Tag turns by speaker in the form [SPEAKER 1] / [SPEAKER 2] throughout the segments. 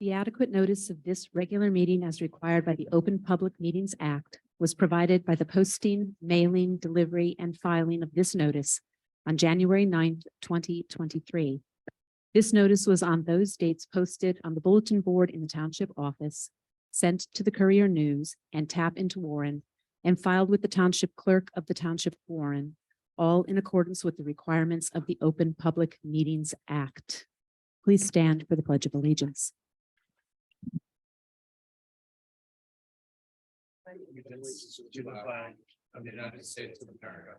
[SPEAKER 1] The adequate notice of this regular meeting as required by the Open Public Meetings Act was provided by the posting, mailing, delivery, and filing of this notice on January 9th, 2023. This notice was on those dates posted on the bulletin board in the Township office, sent to the Courier News and Tap into Warren, and filed with the Township Clerk of the Township of Warren, all in accordance with the requirements of the Open Public Meetings Act. Please stand for the Pledge of Allegiance.
[SPEAKER 2] Allegiance to the flag of the United States of America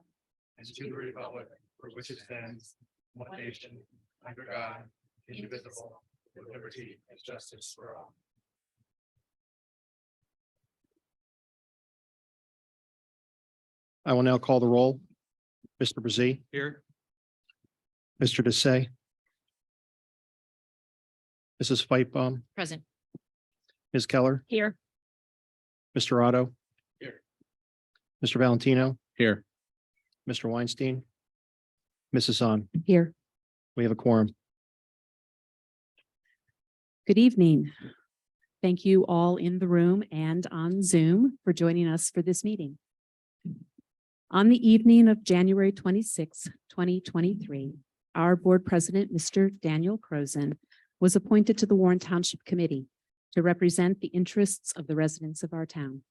[SPEAKER 2] and to the republic for which it stands, one nation, under God, indivisible, with liberty and justice for all.
[SPEAKER 3] I will now call the roll. Mr. Brzee.
[SPEAKER 2] Here.
[SPEAKER 3] Mr. Desai. Mrs. Fightbaum.
[SPEAKER 1] Present.
[SPEAKER 3] Ms. Keller.
[SPEAKER 1] Here.
[SPEAKER 3] Mr. Otto.
[SPEAKER 2] Here.
[SPEAKER 3] Mr. Valentino.
[SPEAKER 2] Here.
[SPEAKER 3] Mr. Weinstein. Mrs. Zahn.
[SPEAKER 1] Here.
[SPEAKER 3] We have a quorum.
[SPEAKER 1] Good evening. Thank you all in the room and on Zoom for joining us for this meeting. On the evening of January 26, 2023, our board president, Mr. Daniel Crozen, was appointed to the Warren Township Committee to represent the interests of the residents of our town.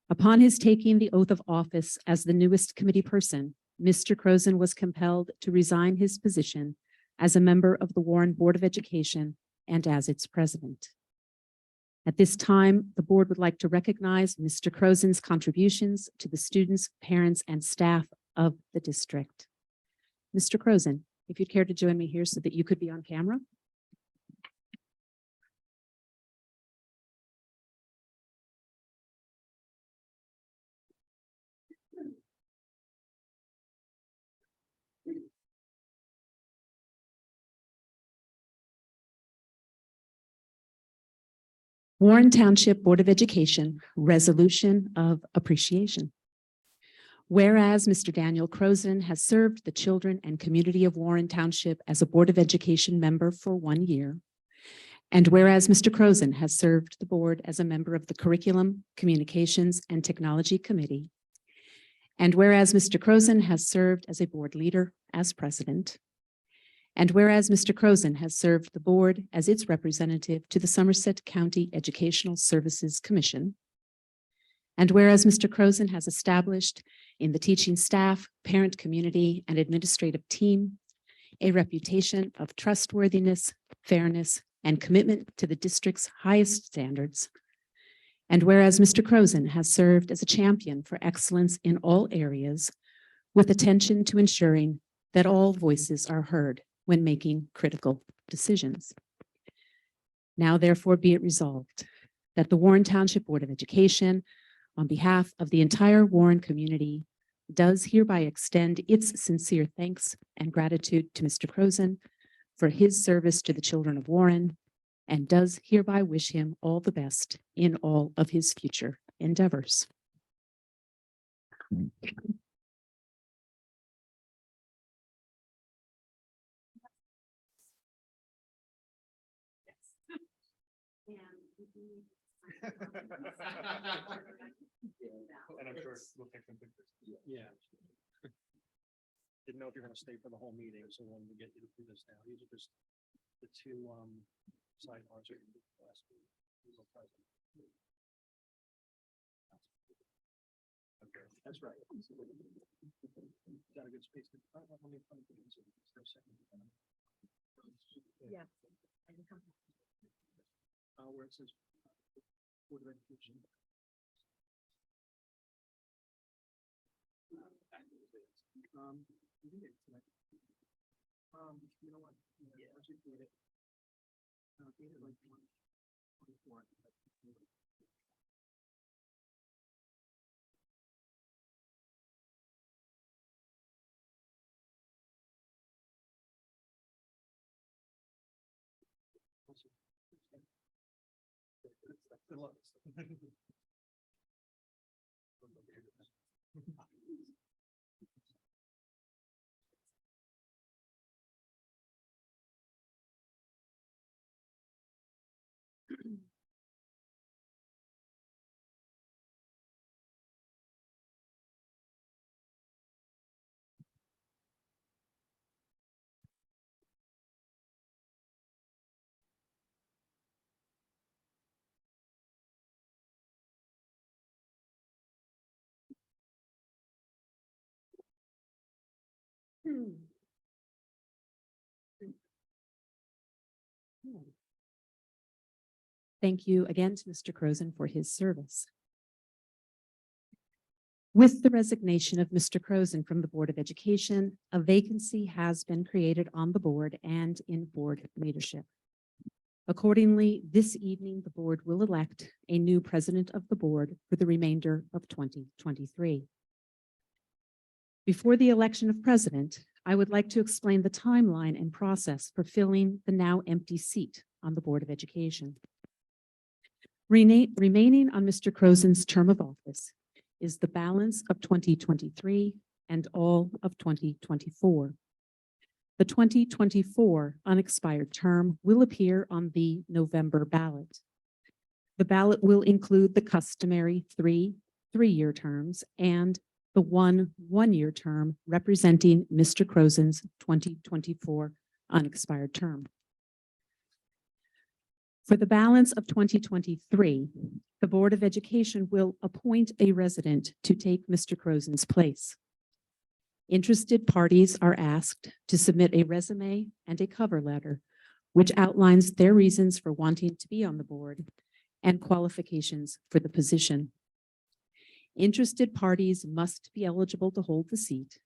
[SPEAKER 1] Upon his taking the oath of office as the newest committee person, Mr. Crozen was compelled to resign his position as a member of the Warren Board of Education and as its president. At this time, the board would like to recognize Mr. Crozen's contributions to the students, parents, and staff of the district. Mr. Crozen, if you'd care to join me here so that you could be on camera. Warren Township Board of Education Resolution of Appreciation. Whereas Mr. Daniel Crozen has served the children and community of Warren Township as a Board of Education member for 1 year, and whereas Mr. Crozen has served the board as a member of the Curriculum, Communications, and Technology Committee, and whereas Mr. Crozen has served as a board leader as president, and whereas Mr. Crozen has served the board as its representative to the Somerset County Educational Services Commission, and whereas Mr. Crozen has established in the teaching staff, parent community, and administrative team a reputation of trustworthiness, fairness, and commitment to the district's highest standards, and whereas Mr. Crozen has served as a champion for excellence in all areas with attention to ensuring that all voices are heard when making critical decisions. Now, therefore, be it resolved that the Warren Township Board of Education, on behalf of the entire Warren community, does hereby extend its sincere thanks and gratitude to Mr. Crozen for his service to the children of Warren, and does hereby wish him all the best in all of his future endeavors.
[SPEAKER 2] And I'm sure we'll take some pictures.
[SPEAKER 3] Yeah. Didn't know if you're going to stay for the whole meeting, so when we get you to do this now, these are just the two sidebars.
[SPEAKER 2] Okay.
[SPEAKER 3] That's right. Got a good space.
[SPEAKER 1] Yeah.
[SPEAKER 3] Where it says Board of Education. You know what? Yeah, let's just do it. Like 24. Good luck.
[SPEAKER 1] Thank you again to Mr. Croson for his service. With the resignation of Mr. Croson from the Board of Education, a vacancy has been created on the board and in board leadership. Accordingly, this evening, the board will elect a new president of the board for the remainder of 2023. Before the election of president, I would like to explain the timeline and process for filling the now empty seat on the Board of Education. Remaining on Mr. Croson's term of office is the balance of 2023 and all of 2024. The 2024 unexpired term will appear on the November ballot. The ballot will include the customary three-year terms and the one-year term representing Mr. Croson's 2024 unexpired term. For the balance of 2023, the Board of Education will appoint a resident to take Mr. Croson's place. Interested parties are asked to submit a resume and a cover letter, which outlines their reasons for wanting to be on the board and qualifications for the position. Interested parties must be eligible to hold the seat.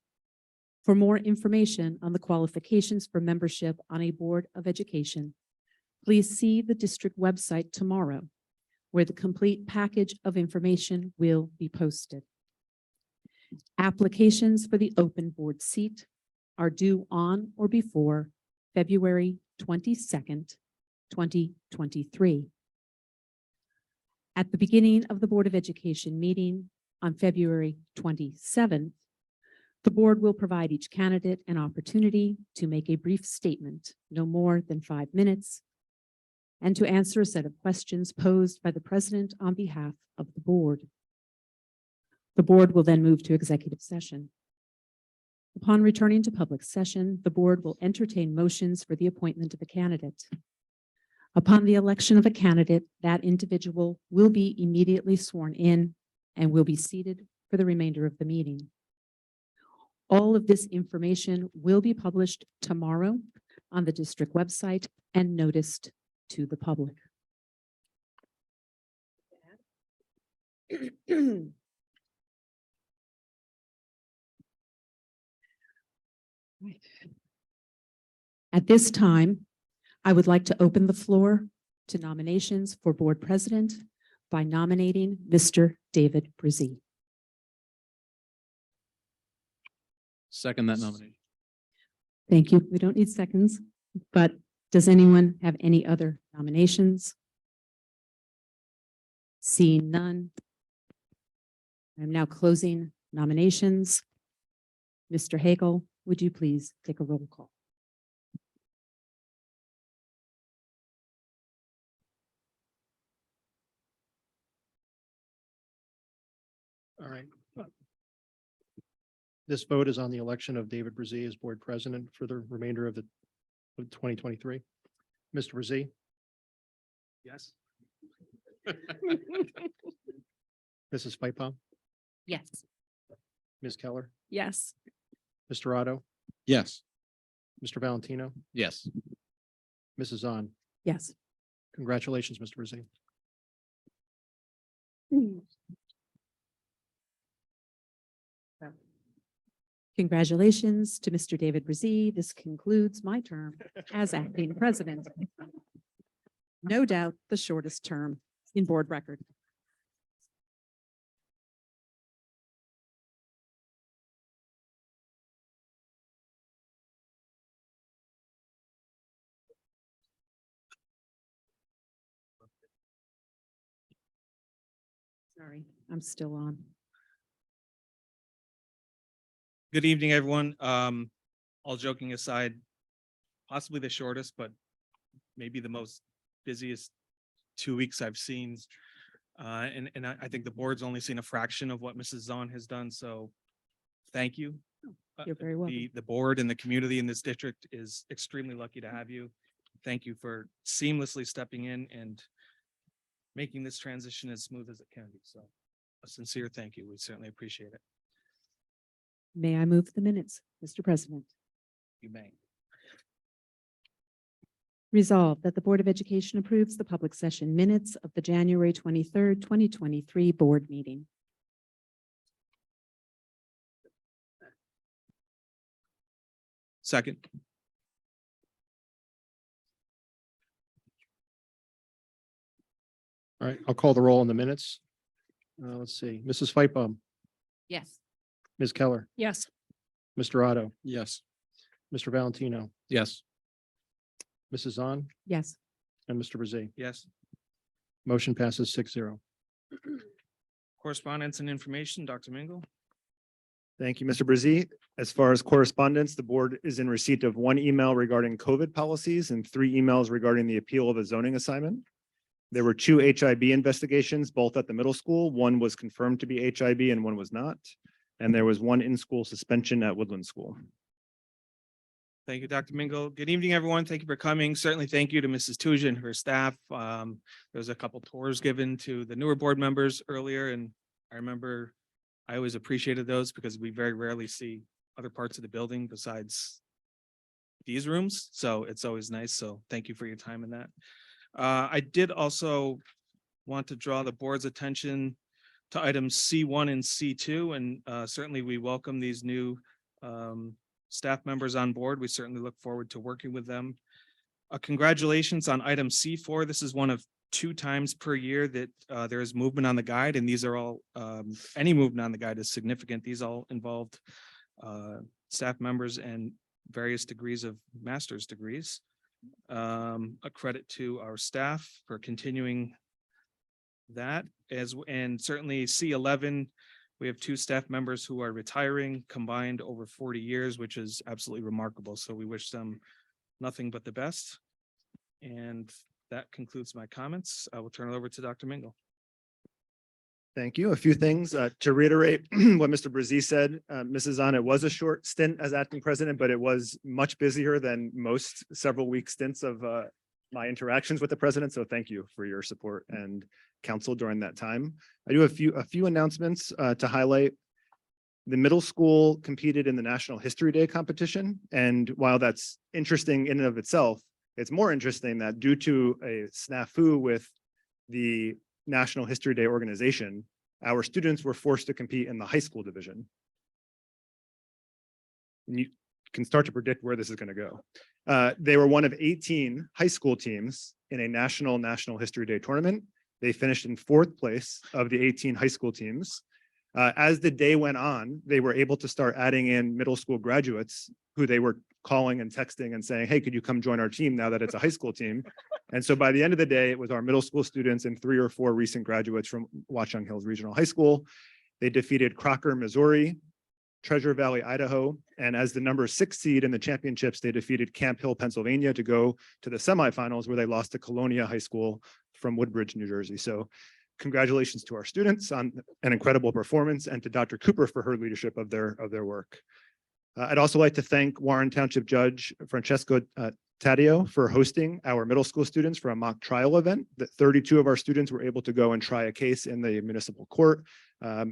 [SPEAKER 1] For more information on the qualifications for membership on a Board of Education, please see the district website tomorrow, where the complete package of information will be posted. Applications for the open board seat are due on or before February 22nd, 2023. At the beginning of the Board of Education meeting on February 27th, the board will provide each candidate an opportunity to make a brief statement, no more than 5 minutes, and to answer a set of questions posed by the president on behalf of the board. The board will then move to executive session. Upon returning to public session, the board will entertain motions for the appointment of a candidate. Upon the election of a candidate, that individual will be immediately sworn in and will be seated for the remainder of the meeting. All of this information will be published tomorrow on the district website and noticed to the public. At this time, I would like to open the floor to nominations for board president by nominating Mr. David Brzee.
[SPEAKER 2] Second that nomination.
[SPEAKER 1] Thank you. We don't need seconds, but does anyone have any other nominations? Seeing none, I'm now closing nominations. Mr. Hagel, would you please take a roll call?
[SPEAKER 3] All right. This vote is on the election of David Brzee as board president for the remainder of 2023. Mr. Brzee? Yes. Mrs. Fightbaum?
[SPEAKER 1] Yes.
[SPEAKER 3] Ms. Keller?
[SPEAKER 1] Yes.
[SPEAKER 3] Mr. Otto?
[SPEAKER 2] Yes.
[SPEAKER 3] Mr. Valentino?
[SPEAKER 2] Yes.
[SPEAKER 3] Mrs. Zahn?
[SPEAKER 1] Yes.
[SPEAKER 3] Congratulations, Mr. Brzee.
[SPEAKER 1] Congratulations to Mr. David Brzee. This concludes my term as acting president. No doubt the shortest term in board record. Sorry, I'm still on.
[SPEAKER 4] Good evening, everyone. All joking aside, possibly the shortest, but maybe the most busiest 2 weeks I've seen. And I think the board's only seen a fraction of what Mrs. Zahn has done. So thank you.
[SPEAKER 1] You're very welcome.
[SPEAKER 4] The board and the community in this district is extremely lucky to have you. Thank you for seamlessly stepping in and making this transition as smooth as it can be. So a sincere thank you. We certainly appreciate it.
[SPEAKER 1] May I move the minutes, Mr. President?
[SPEAKER 4] You may.
[SPEAKER 1] Resolved that the Board of Education approves the public session minutes of the January 23rd, 2023 board meeting.
[SPEAKER 4] Second.
[SPEAKER 3] All right, I'll call the roll on the minutes. Let's see, Mrs. Fightbaum,
[SPEAKER 1] Yes.
[SPEAKER 3] Ms. Keller,
[SPEAKER 1] Yes.
[SPEAKER 3] Mr. Otto,
[SPEAKER 4] Yes.
[SPEAKER 3] Mr. Valentino,
[SPEAKER 4] Yes.
[SPEAKER 3] Mrs. Zahn,
[SPEAKER 1] Yes.
[SPEAKER 3] and Mr. Brzee.
[SPEAKER 4] Yes.
[SPEAKER 3] Motion passes 6-0.
[SPEAKER 4] Correspondence and information, Dr. Mingle.
[SPEAKER 5] Thank you, Mr. Brzee. As far as correspondence, the board is in receipt of 1 email regarding COVID policies and 3 emails regarding the appeal of a zoning assignment. There were 2 HIB investigations, both at the middle school. One was confirmed to be HIB and one was not. And there was 1 in-school suspension at Woodland School.
[SPEAKER 4] Thank you, Dr. Mingle. Good evening, everyone. Thank you for coming. Certainly thank you to Mrs. Tuja and her staff. There was a couple tours given to the newer board members earlier, and I remember I always appreciated those because we very rarely see other parts of the building besides these rooms. So it's always nice. So thank you for your time in that. I did also want to draw the board's attention to items C1 and C2, and certainly we welcome these new staff members on board. We certainly look forward to working with them. Congratulations on item C4. This is one of 2 times per year that there is movement on the guide, and these are all, any movement on the guide is significant. These all involved staff members and various degrees of master's degrees. A credit to our staff for continuing that, and certainly C11, we have 2 staff members who are retiring combined over 40 years, which is absolutely remarkable. So we wish them nothing but the best. And that concludes my comments. I will turn it over to Dr. Mingle.
[SPEAKER 5] Thank you. A few things to reiterate what Mr. Brzee said. Mrs. Zahn, it was a short stint as acting president, but it was much busier than most several-week stints of my interactions with the president. So thank you for your support and counsel during that time. I do have a few announcements to highlight. The middle school competed in the National History Day competition. And while that's interesting in and of itself, it's more interesting that due to a snafu with the National History Day organization, our students were forced to compete in the high school division. And you can start to predict where this is going to go. They were one of 18 high school teams in a National History Day tournament. They finished in 4th place of the 18 high school teams. As the day went on, they were able to start adding in middle school graduates who they were calling and texting and saying, hey, could you come join our team now that it's a high school team? And so by the end of the day, it was our middle school students and 3 or 4 recent graduates from Watchung Hills Regional High School. They defeated Crocker, Missouri, Treasure Valley, Idaho, and as the number 6 seed in the championships, they defeated Camp Hill, Pennsylvania to go to the semifinals where they lost to Colonia High School from Woodbridge, New Jersey. So congratulations to our students on an incredible performance and to Dr. Cooper for her leadership of their work. I'd also like to thank Warren Township Judge Francesco Taddeo for hosting our middle school students for a mock trial event. That 32 of our students were able to go and try a case in the municipal court,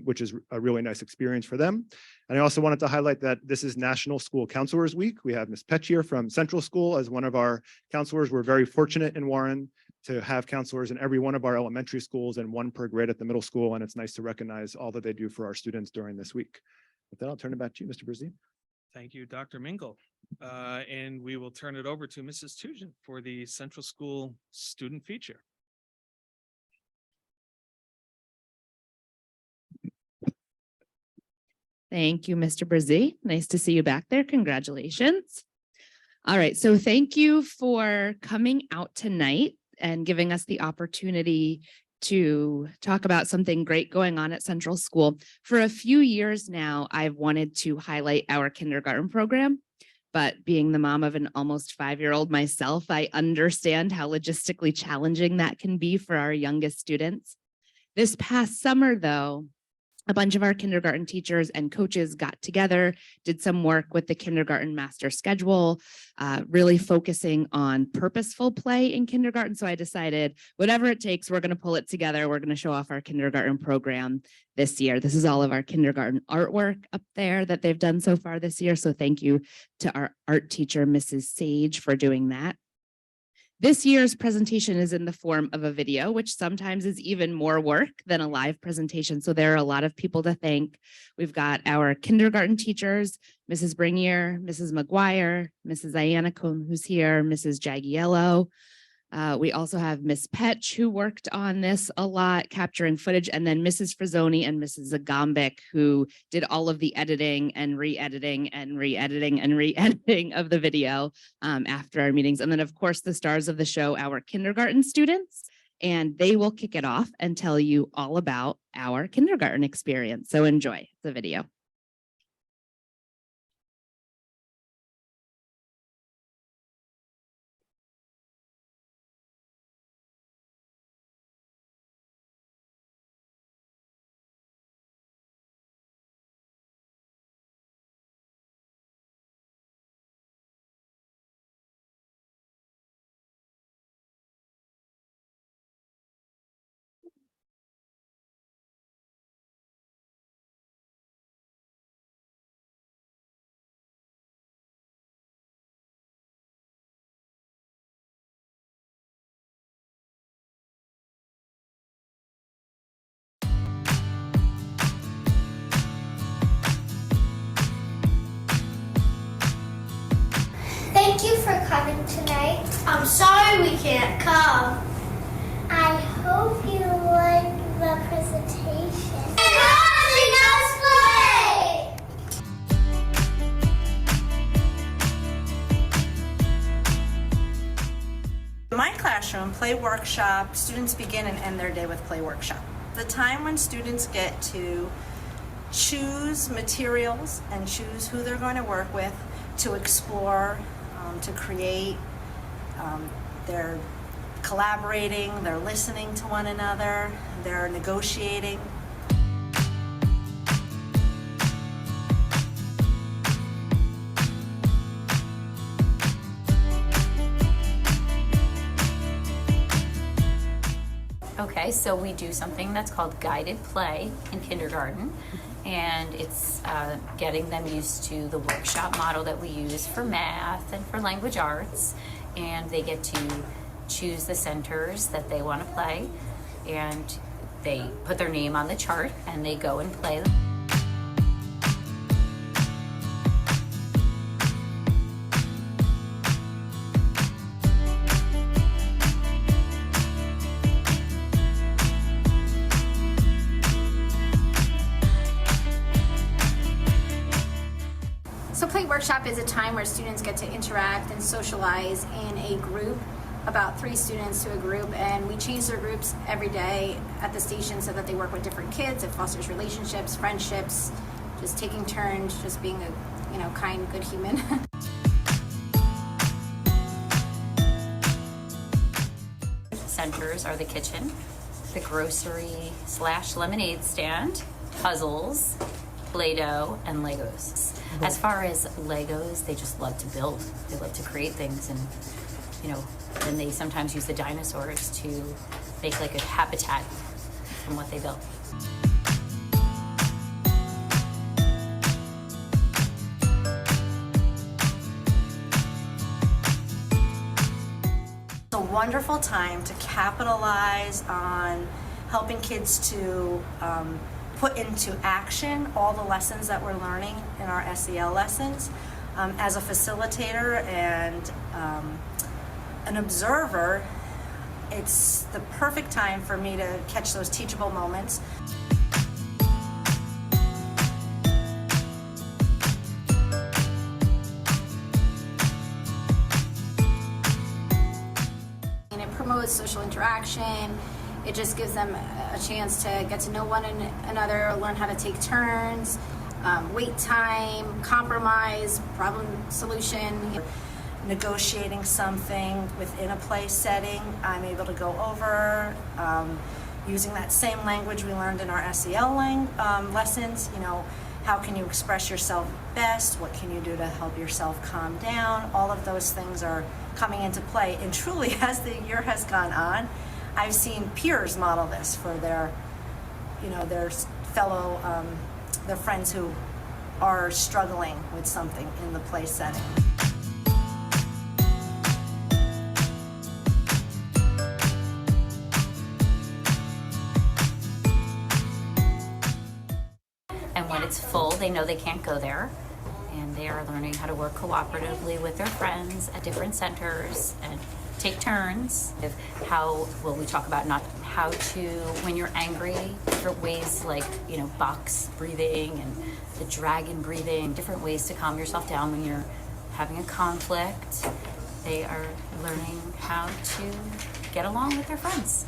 [SPEAKER 5] which is a really nice experience for them. And I also wanted to highlight that this is National School Counselors Week. We have Ms. Petchier from Central School as one of our counselors. We're very fortunate in Warren to have counselors in every one of our elementary schools and 1 per grade at the middle school. And it's nice to recognize all that they do for our students during this week. With that, I'll turn it back to you, Mr. Brzee.
[SPEAKER 4] Thank you, Dr. Mingle. And we will turn it over to Mrs. Tuja for the Central School student feature.
[SPEAKER 6] Thank you, Mr. Brzee. Nice to see you back there. Congratulations. All right, so thank you for coming out tonight and giving us the opportunity to talk about something great going on at Central School. For a few years now, I've wanted to highlight our kindergarten program, but being the mom of an almost 5-year-old myself, I understand how logistically challenging that can be for our youngest students. This past summer, though, a bunch of our kindergarten teachers and coaches got together, did some work with the kindergarten master schedule, really focusing on purposeful play in kindergarten. So I decided whatever it takes, we're going to pull it together. We're going to show off our kindergarten program this year. This is all of our kindergarten artwork up there that they've done so far this year. So thank you to our art teacher, Mrs. Sage, for doing that. This year's presentation is in the form of a video, which sometimes is even more work than a live presentation. So there are a lot of people to thank. We've got our kindergarten teachers, Mrs. Bringier, Mrs. McGuire, Mrs. Ianacone, who's here, Mrs. Jagiello. We also have Miss Petch, who worked on this a lot, capturing footage, and then Mrs. Frazzoni and Mrs. Zagombic, who did all of the editing and re-editing and re-editing and re-editing of the video after our meetings. And then, of course, the stars of the show, our kindergarten students, and they will kick it off and tell you all about our kindergarten experience. So enjoy the video.
[SPEAKER 7] Thank you for coming tonight. I'm sorry we can't come. I hope you liked the presentation. And watching us play!
[SPEAKER 8] In my classroom, play workshop, students begin and end their day with play workshop. The time when students get to choose materials and choose who they're going to work with, to explore, to create. They're collaborating, they're listening to one another, they're negotiating.
[SPEAKER 9] Okay, so we do something that's called guided play in kindergarten, and it's getting them used to the workshop model that we use for math and for language arts, and they get to choose the centers that they want to play, and they put their name on the chart and they go and play.
[SPEAKER 10] So Play Workshop is a time where students get to interact and socialize in a group, about 3 students to a group, and we change their groups every day at the station so that they work with different kids. It fosters relationships, friendships, just taking turns, just being a kind, good human.
[SPEAKER 9] Centers are the kitchen, the grocery / lemonade stand, puzzles, Play-Doh, and Legos. As far as Legos, they just love to build. They love to create things, and then they sometimes use the dinosaurs to make like a habitat from what they built.
[SPEAKER 8] It's a wonderful time to capitalize on helping kids to put into action all the lessons that we're learning in our SEL lessons. As a facilitator and an observer, it's the perfect time for me to catch those teachable moments.
[SPEAKER 10] And it promotes social interaction. It just gives them a chance to get to know one another, learn how to take turns, wait time, compromise, problem solution.
[SPEAKER 8] Negotiating something within a play setting, I'm able to go over, using that same language we learned in our SEL lessons, you know, how can you express yourself best? What can you do to help yourself calm down? All of those things are coming into play. And truly, as the year has gone on, I've seen peers model this for their, you know, their fellow, their friends who are struggling with something in the play setting.
[SPEAKER 9] And when it's full, they know they can't go there. And they are learning how to work cooperatively with their friends at different centers and take turns. How will we talk about not how to, when you're angry, different ways like, you know, box breathing and the dragon breathing, different ways to calm yourself down when you're having a conflict. They are learning how to get along with their friends.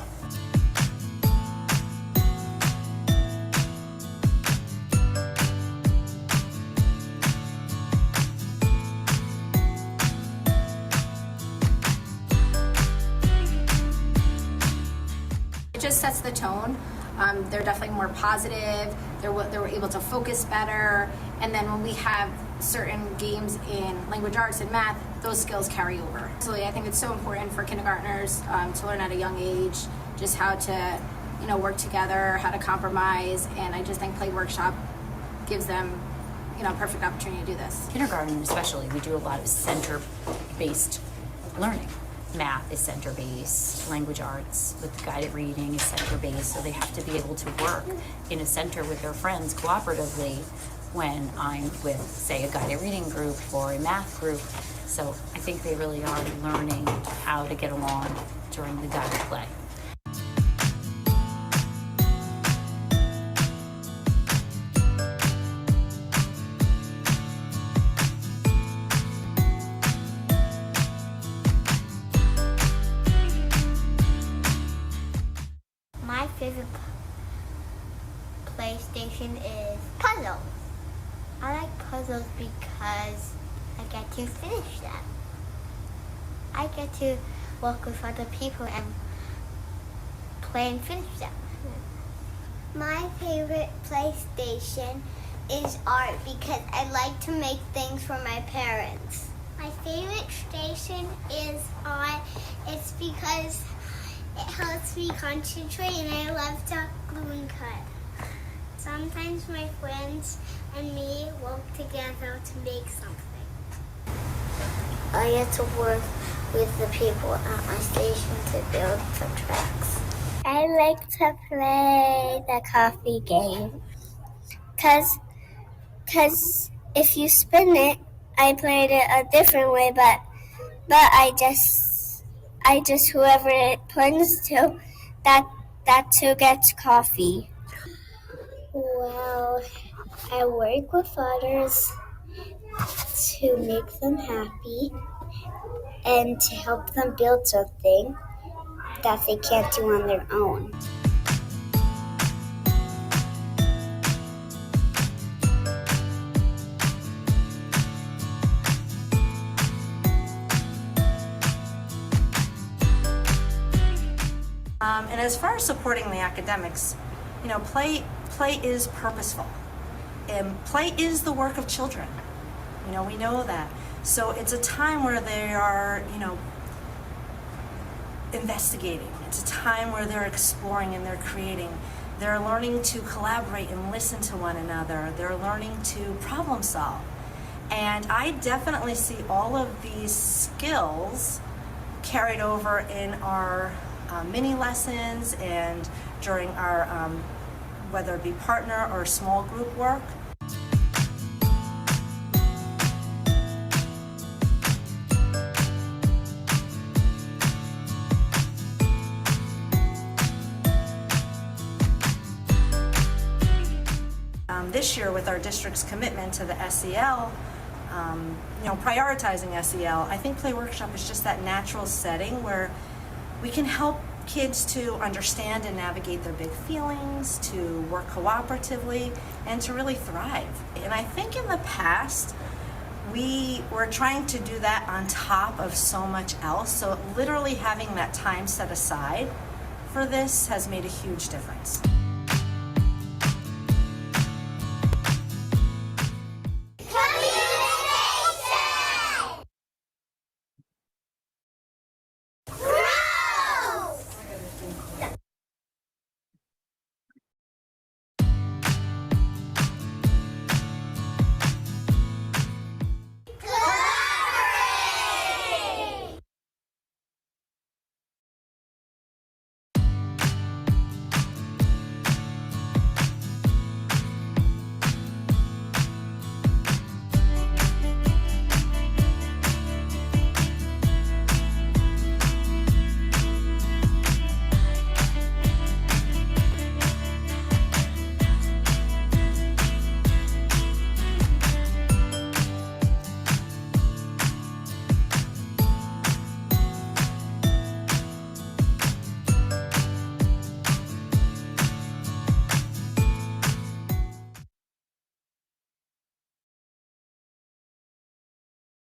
[SPEAKER 10] It just sets the tone. They're definitely more positive. They were able to focus better. And then when we have certain games in language arts and math, those skills carry over. So I think it's so important for kindergartners to learn at a young age just how to, you know, work together, how to compromise. And I just think Play Workshop gives them, you know, a perfect opportunity to do this.
[SPEAKER 9] Kindergarten especially, we do a lot of center-based learning. Math is center-based, language arts with guided reading is center-based, so they have to be able to work in a center with their friends cooperatively when I'm with, say, a guided reading group or a math group. So I think they really are learning how to get along during the guided play.
[SPEAKER 7] My favorite PlayStation is puzzles. I like puzzles because I get to finish them. I get to work with other people and play and finish them. My favorite PlayStation is art because I like to make things for my parents. My favorite station is art. It's because it helps me concentrate and I love to glue and cut. Sometimes my friends and me work together to make something. I get to work with the people at my station to build some tracks. I like to play the coffee game because if you spin it, I played it a different way, but I just whoever it points to, that's who gets coffee. Well, I work with others to make them happy and to help them build something that they can't do on their own.
[SPEAKER 8] And as far as supporting the academics, you know, play is purposeful. And play is the work of children. You know, we know that. So it's a time where they are, you know, investigating. It's a time where they're exploring and they're creating. They're learning to collaborate and listen to one another. They're learning to problem solve. And I definitely see all of these skills carried over in our mini lessons and during our, whether it be partner or small group work. This year, with our district's commitment to the SEL, you know, prioritizing SEL, I think Play Workshop is just that natural setting where we can help kids to understand and navigate their big feelings, to work cooperatively, and to really thrive. And I think in the past, we were trying to do that on top of so much else. So literally having that time set aside for this has made a huge difference.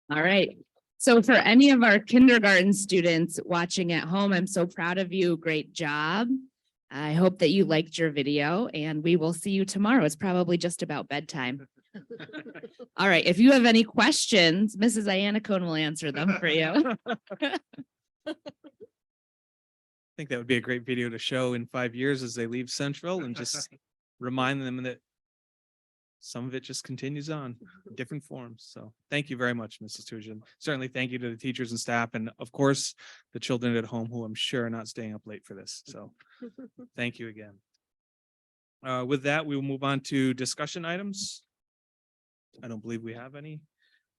[SPEAKER 6] All right. So for any of our kindergarten students watching at home, I'm so proud of you. Great job. I hope that you liked your video and we will see you tomorrow. It's probably just about bedtime. All right. If you have any questions, Mrs. Iannacone will answer them for you.
[SPEAKER 4] I think that would be a great video to show in 5 years as they leave Central and just remind them that some of it just continues on in different forms. So thank you very much, Mrs. Tujan. Certainly thank you to the teachers and staff and of course the children at home who I'm sure are not staying up late for this. So thank you again. With that, we will move on to discussion items. I don't believe we have any.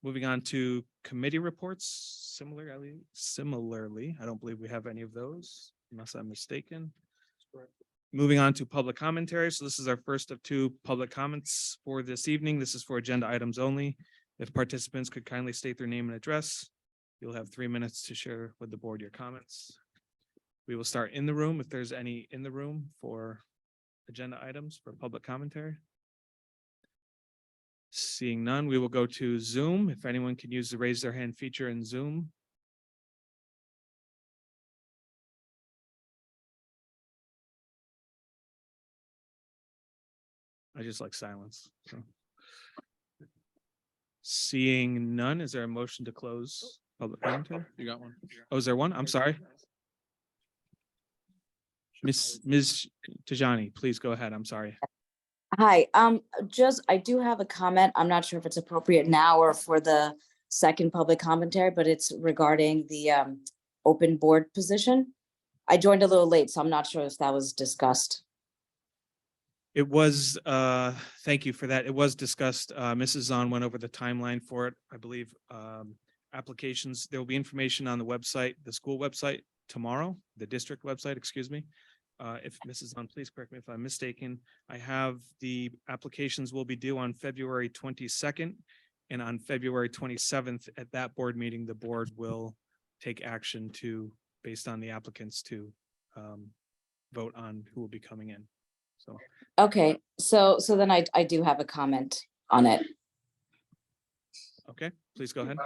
[SPEAKER 4] Moving on to committee reports. Similarly, I don't believe we have any of those unless I'm mistaken. Moving on to public commentary. So this is our first of 2 public comments for this evening. This is for agenda items only. If participants could kindly state their name and address, you'll have 3 minutes to share with the board your comments. We will start in the room if there's any in the room for agenda items for public commentary. Seeing none, we will go to Zoom. If anyone can use the raise their hand feature in Zoom. I just like silence. So. Seeing none, is there a motion to close public commentary?
[SPEAKER 2] You got one.
[SPEAKER 4] Oh, is there one? I'm sorry. Ms. Tajani, please go ahead. I'm sorry.
[SPEAKER 11] Hi, I do have a comment. I'm not sure if it's appropriate now or for the second public commentary, but it's regarding the open board position. I joined a little late, so I'm not sure if that was discussed.
[SPEAKER 4] It was, thank you for that. It was discussed. Mrs. Zahn went over the timeline for it. I believe applications, there will be information on the website, the school website tomorrow, the district website, excuse me. If Mrs. Zahn, please correct me if I'm mistaken. I have the applications will be due on February 22nd and on February 27th at that board meeting, the board will take action to, based on the applicants to vote on who will be coming in. So.
[SPEAKER 11] Okay, so then I do have a comment on it.
[SPEAKER 4] Okay, please go ahead.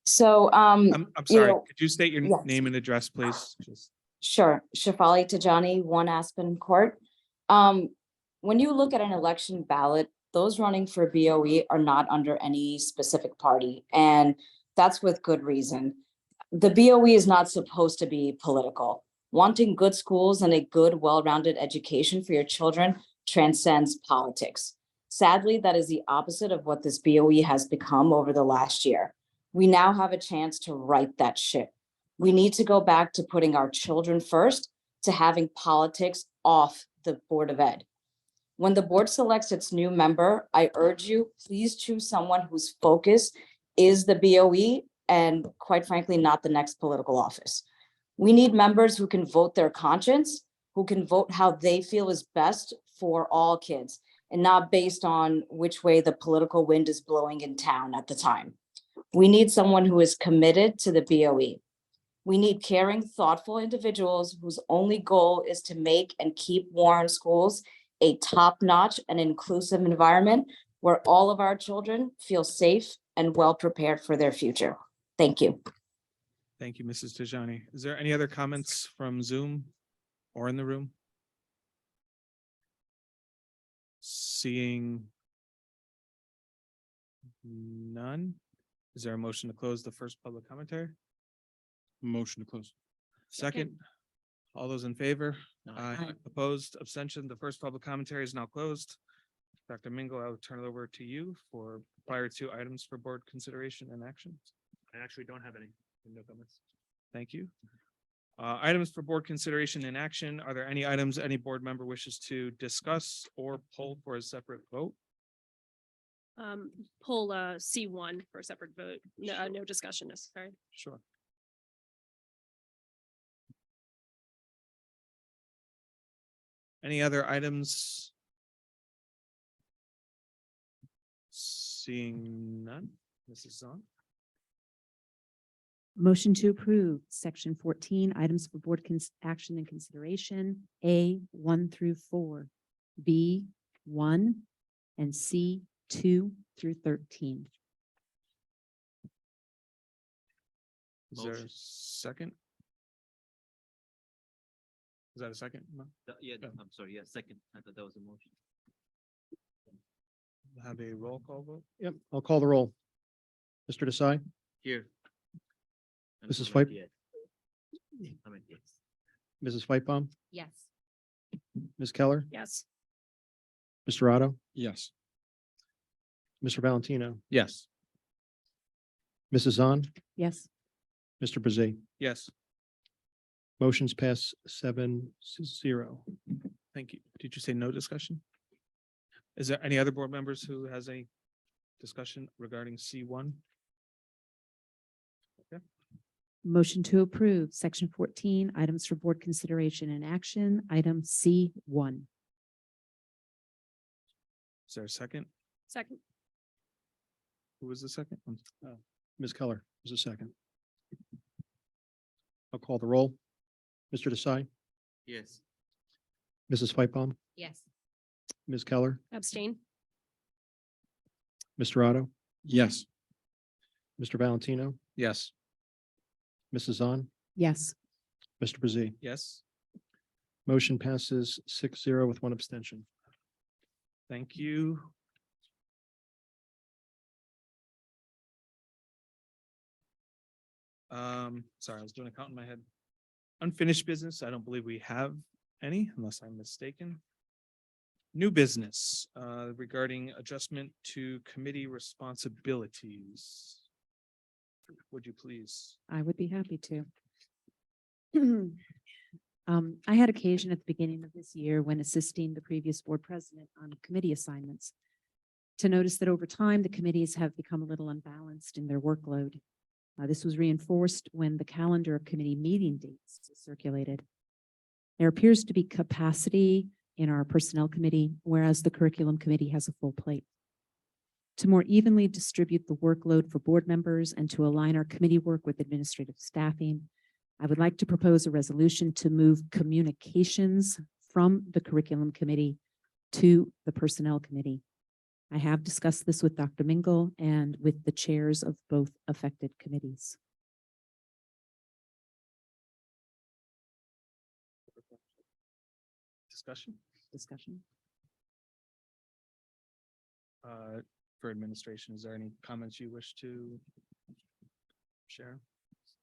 [SPEAKER 11] So
[SPEAKER 4] I'm sorry,
[SPEAKER 11] know,
[SPEAKER 4] could you state your
[SPEAKER 11] yes.
[SPEAKER 4] name and address, please? Just.
[SPEAKER 11] Sure, Shafali Tajani, 1 Aspen Court. When you look at an election ballot, those running for BOE are not under any specific party, and that's with good reason. The BOE is not supposed to be political. Wanting good schools and a good, well-rounded education for your children transcends politics. Sadly, that is the opposite of what this BOE has become over the last year. We now have a chance to right that ship. We need to go back to putting our children first, to having politics off the Board of Ed. When the board selects its new member, I urge you, please choose someone whose focus is the BOE and quite frankly, not the next political office. We need members who can vote their conscience, who can vote how they feel is best for all kids and not based on which way the political wind is blowing in town at the time. We need someone who is committed to the BOE. We need caring, thoughtful individuals whose only goal is to make and keep Warren schools a top-notch and inclusive environment where all of our children feel safe and well prepared for their future. Thank you.
[SPEAKER 4] Thank you, Mrs. Tajani. Is there any other comments from Zoom or in the room? Seeing none, is there a motion to close the first public commentary?
[SPEAKER 3] Motion to close.
[SPEAKER 4] Second, all those in favor?
[SPEAKER 1] Aye.
[SPEAKER 4] Opposed, abstention, the first public commentary is now closed. Dr. Mingo, I will turn it over to you for prior to items for board consideration and action.
[SPEAKER 5] I actually don't have any. No comments.
[SPEAKER 4] Thank you. Items for board consideration and action. Are there any items any board member wishes to discuss or poll for a separate vote?
[SPEAKER 12] Pull C1 for a separate vote. No, no discussion necessary.
[SPEAKER 4] Sure. Any other items? Seeing none, Mrs. Zahn?
[SPEAKER 1] Motion to approve section 14, items for board action and consideration, A 1 through 4, B 1, and C 2 through 13.
[SPEAKER 4] Is there a second? Is that a second? No?
[SPEAKER 13] Yeah,
[SPEAKER 4] Yeah.
[SPEAKER 13] I'm sorry, yeah, second, I thought that was a motion.
[SPEAKER 4] Have a roll call vote?
[SPEAKER 3] Yep, I'll call the roll. Mr. Desai,
[SPEAKER 13] Here. And
[SPEAKER 3] Mrs.
[SPEAKER 13] comment
[SPEAKER 3] Swipe?
[SPEAKER 13] yes. Comment yes.
[SPEAKER 3] Mrs. Whitebomb,
[SPEAKER 6] Yes.
[SPEAKER 3] Ms. Keller,
[SPEAKER 12] Yes.
[SPEAKER 3] Mr. Otto,
[SPEAKER 4] Yes.
[SPEAKER 3] Mr. Valentino,
[SPEAKER 4] Yes.
[SPEAKER 3] Mrs. Zahn,
[SPEAKER 1] Yes.
[SPEAKER 3] Mr. Brzee.
[SPEAKER 4] Yes,
[SPEAKER 3] Motion's pass 7-0.
[SPEAKER 4] thank you. Did you say no discussion? Is there any other board members who has a discussion regarding C1?
[SPEAKER 1] Motion to approve section 14, items for board consideration and action, item C 1.
[SPEAKER 4] Is there a second?
[SPEAKER 12] Second.
[SPEAKER 4] Who was the second?
[SPEAKER 3] Ms. Keller is a second. I'll call the roll. Mr. Desai,
[SPEAKER 13] Yes.
[SPEAKER 3] Mrs. Whitebomb,
[SPEAKER 6] Yes.
[SPEAKER 3] Ms. Keller,
[SPEAKER 12] Abstain.
[SPEAKER 3] Mr. Otto,
[SPEAKER 4] Yes.
[SPEAKER 3] Mr. Valentino,
[SPEAKER 4] Yes.
[SPEAKER 3] Mrs. Zahn,
[SPEAKER 1] Yes.
[SPEAKER 3] Mr. Brzee.
[SPEAKER 4] Yes,
[SPEAKER 3] Motion passes 6-0 with one abstention.
[SPEAKER 4] thank you. Sorry, I was doing a count in my head. Unfinished business, I don't believe we have any unless I'm mistaken. New business, regarding adjustment to committee responsibilities. Would you please?
[SPEAKER 1] I would be happy to. I had occasion at the beginning of this year when assisting the previous board president on committee assignments to notice that over time, the committees have become a little unbalanced in their workload. This was reinforced when the calendar of committee meeting dates was circulated. There appears to be capacity in our personnel committee, whereas the curriculum committee has a full plate. To more evenly distribute the workload for board members and to align our committee work with administrative staffing, I would like to propose a resolution to move communications from the curriculum committee to the personnel committee. I have discussed this with Dr. Mingle and with the chairs of both affected committees. Discussion.
[SPEAKER 4] For administration, is there any comments you wish to share?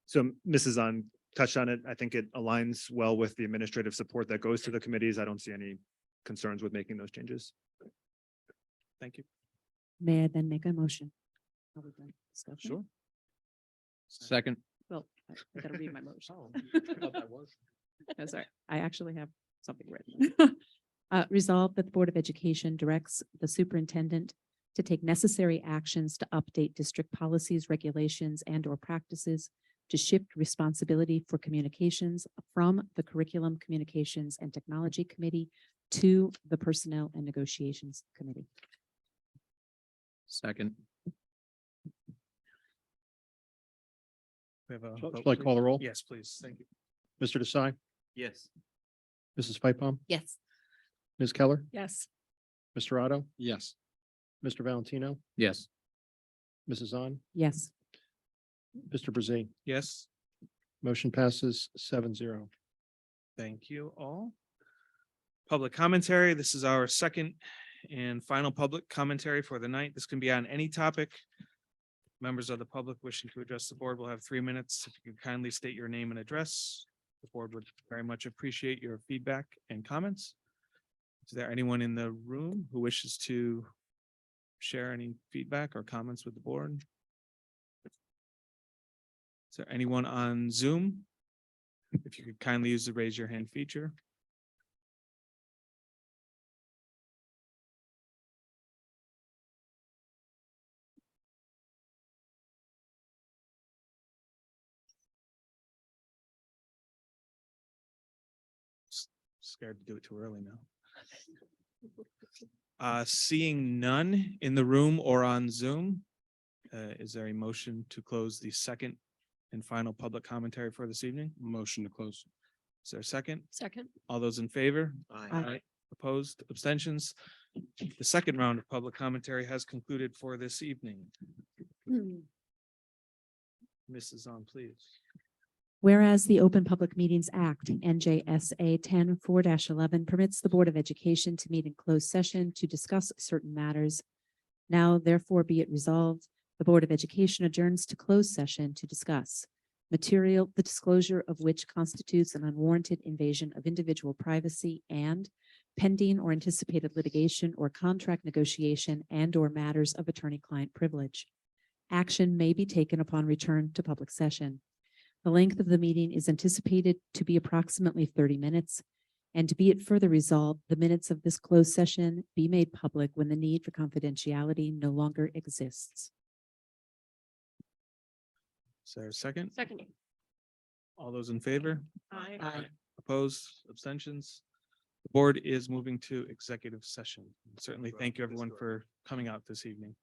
[SPEAKER 5] So Mrs. Zahn touched on it. I think it aligns well with the administrative support that goes to the committees. I don't see any concerns with making those changes.
[SPEAKER 4] Thank you.
[SPEAKER 1] May I then make a motion? Are we done discussing?
[SPEAKER 4] Sure. Second.
[SPEAKER 1] Well, I gotta read my motion.
[SPEAKER 4] Oh,
[SPEAKER 1] No, sorry, I actually have something written. Resolved that the Board of Education directs the superintendent to take necessary actions to update district policies, regulations, and or practices to shift responsibility for communications from the Curriculum, Communications, and Technology Committee to the Personnel and Negotiations Committee.
[SPEAKER 4] Second. We have a
[SPEAKER 3] Shall
[SPEAKER 4] vote,
[SPEAKER 3] I call the
[SPEAKER 4] please?
[SPEAKER 3] roll?
[SPEAKER 4] Yes, please. Thank you.
[SPEAKER 3] Mr. Desai,
[SPEAKER 13] Yes.
[SPEAKER 3] Mrs. Whitebomb,
[SPEAKER 6] Yes.
[SPEAKER 3] Ms. Keller,
[SPEAKER 12] Yes.
[SPEAKER 3] Mr. Otto,
[SPEAKER 4] Yes.
[SPEAKER 3] Mr. Valentino,
[SPEAKER 4] Yes.
[SPEAKER 3] Mrs. Zahn,
[SPEAKER 1] Yes.
[SPEAKER 3] Mr. Brzee.
[SPEAKER 4] Yes,
[SPEAKER 3] Motion passes 7-0.
[SPEAKER 4] Thank you all. Public commentary. This is our second and final public commentary for the night. This can be on any topic. Members of the public wishing to address the board will have 3 minutes. If you could kindly state your name and address, the board would very much appreciate your feedback and comments. Is there anyone in the room who wishes to share any feedback or comments with the board? Is there anyone on Zoom? If you could kindly use the raise your hand feature. Scared to do it too early now. Seeing none in the room or on Zoom, is there a motion to close the second and final public commentary for this evening? Motion to close. Is there a second?
[SPEAKER 12] Second.
[SPEAKER 4] All those in favor?
[SPEAKER 13] Aye.
[SPEAKER 4] Opposed, abstentions? The second round of public commentary has concluded for this evening. Mrs. On, please.
[SPEAKER 1] Whereas the Open Public Meetings Act, NJSA 10-4-11 permits the Board of Education to meet in closed session to discuss certain matters. Now therefore be it resolved, the Board of Education adjourns to closed session to discuss material, the disclosure of which constitutes an unwarranted invasion of individual privacy and pending or anticipated litigation or contract negotiation and or matters of attorney-client privilege. Action may be taken upon return to public session. The length of the meeting is anticipated to be approximately 30 minutes. And to be it further resolved, the minutes of this closed session be made public when the need for confidentiality no longer exists.
[SPEAKER 4] Is there a second?
[SPEAKER 12] Second.
[SPEAKER 4] All those in favor?
[SPEAKER 12] Aye.
[SPEAKER 4] Opposed, abstentions? The board is moving to executive session. Certainly, thank you everyone for coming out this evening.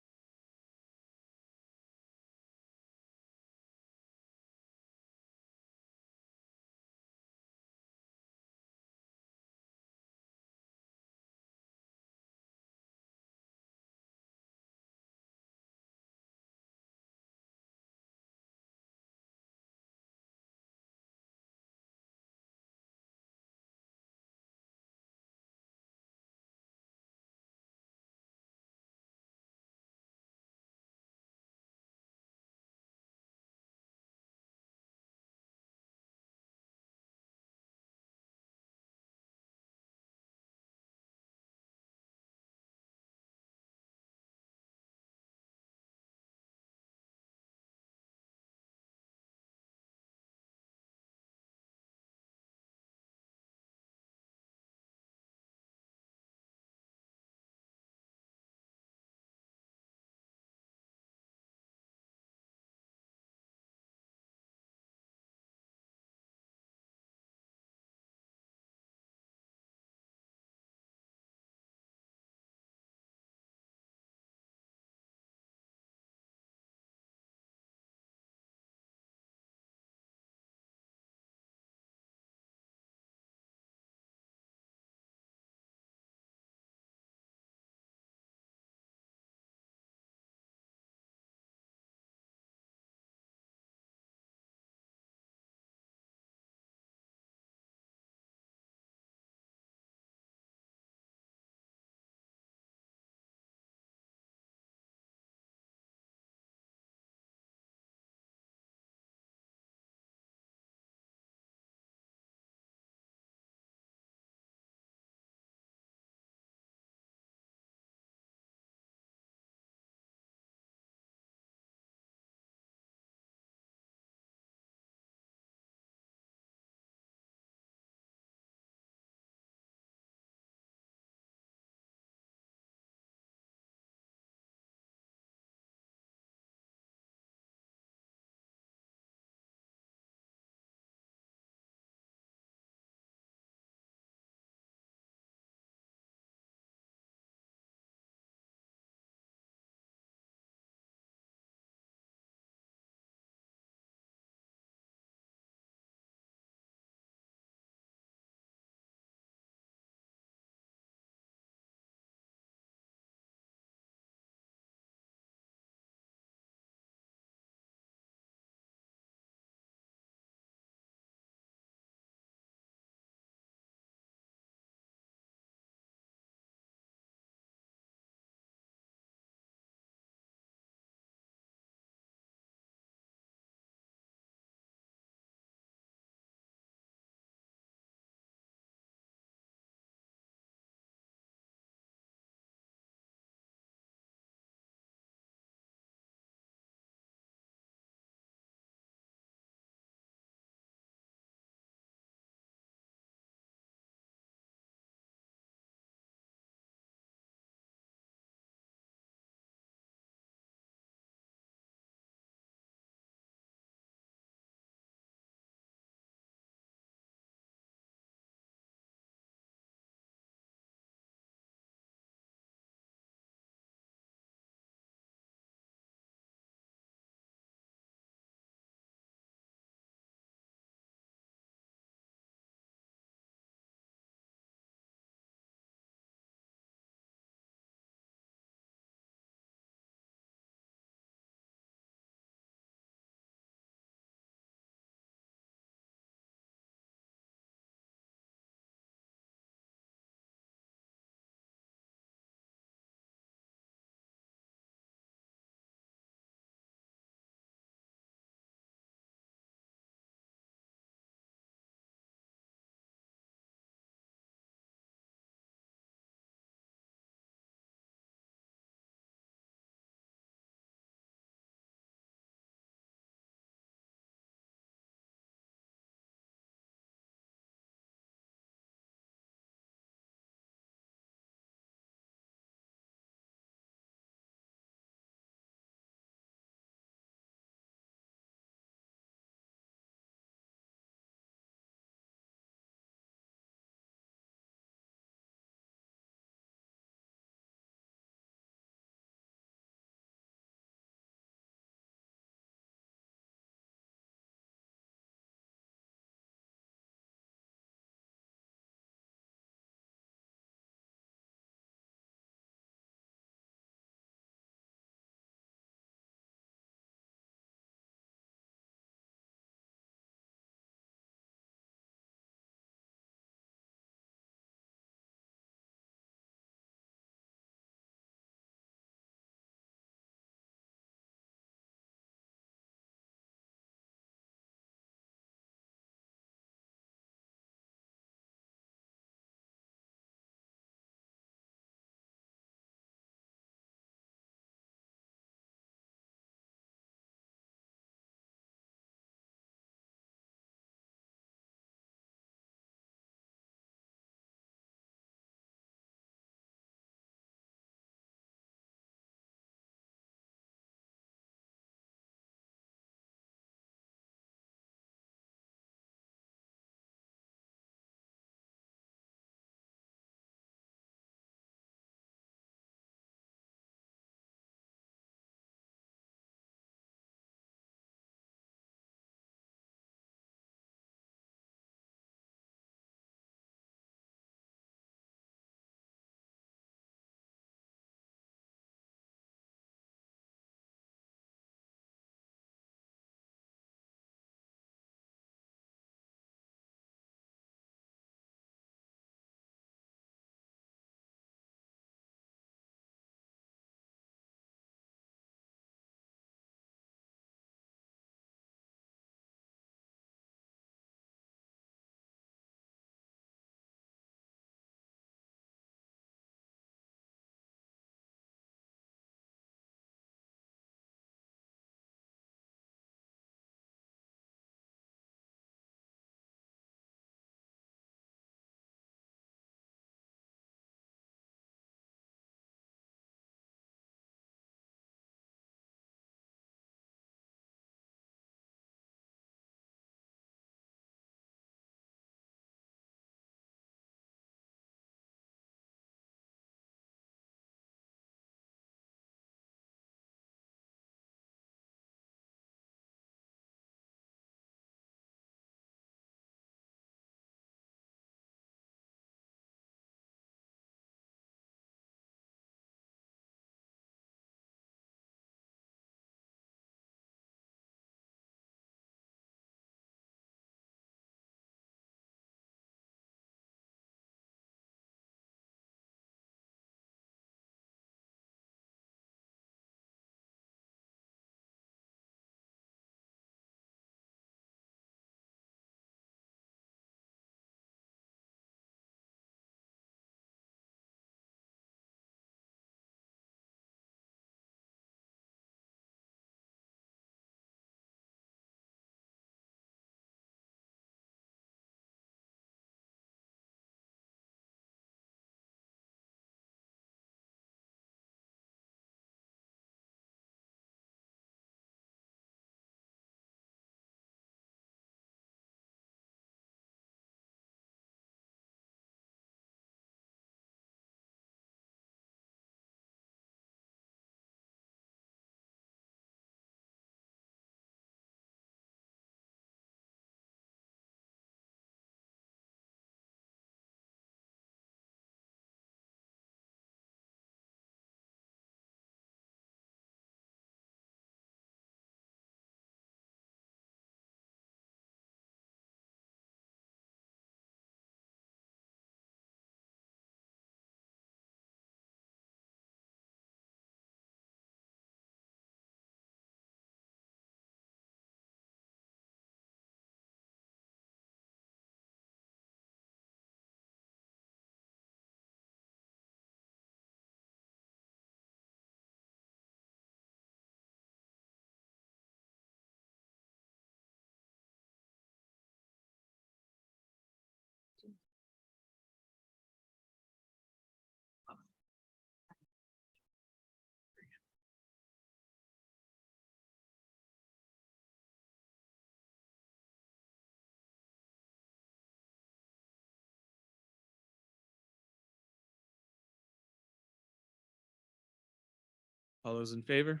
[SPEAKER 4] All those in favor?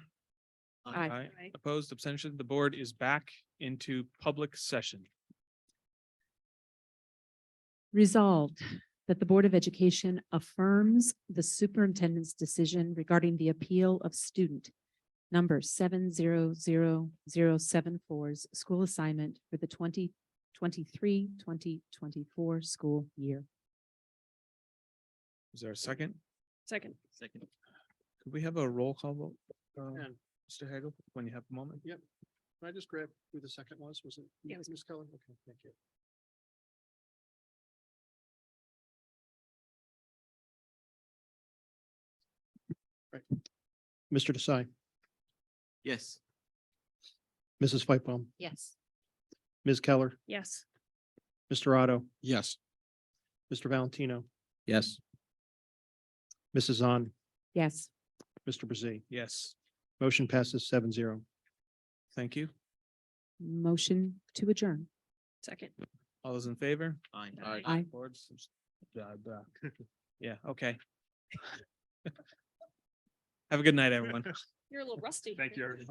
[SPEAKER 1] Aye.
[SPEAKER 4] Opposed, abstention. The board is back into public session.
[SPEAKER 1] Resolved that the Board of Education affirms the superintendent's decision regarding the appeal of student number 70074's school assignment for the 2023-2024 school year.
[SPEAKER 4] Is there a second?
[SPEAKER 12] Second.
[SPEAKER 13] Second.
[SPEAKER 4] Could we have a roll call vote?
[SPEAKER 3] Yeah.
[SPEAKER 4] Mr. Hagel, when you have a moment?
[SPEAKER 3] Yep. Can I just grab who the second was? Was it?
[SPEAKER 12] Yeah, it was
[SPEAKER 3] Ms. Keller? Okay, thank you. Right. Mr. Desai,
[SPEAKER 13] Yes.
[SPEAKER 3] Mrs. Fightbaum,
[SPEAKER 6] Yes.
[SPEAKER 3] Ms. Keller,
[SPEAKER 12] Yes.
[SPEAKER 3] Mr. Otto,
[SPEAKER 4] Yes.
[SPEAKER 3] Mr. Valentino,
[SPEAKER 4] Yes.
[SPEAKER 3] Mrs. Zahn,
[SPEAKER 1] Yes.
[SPEAKER 3] Mr. Brzee.
[SPEAKER 4] Yes.
[SPEAKER 3] Motion passes 7-0.
[SPEAKER 4] Thank you.
[SPEAKER 1] Motion to adjourn.
[SPEAKER 12] Second.
[SPEAKER 4] All those in favor?
[SPEAKER 13] Aye.
[SPEAKER 1] Aye.
[SPEAKER 4] Boards. Yeah, okay. Have a good night, everyone.
[SPEAKER 12] You're a little rusty.
[SPEAKER 2] Thank you.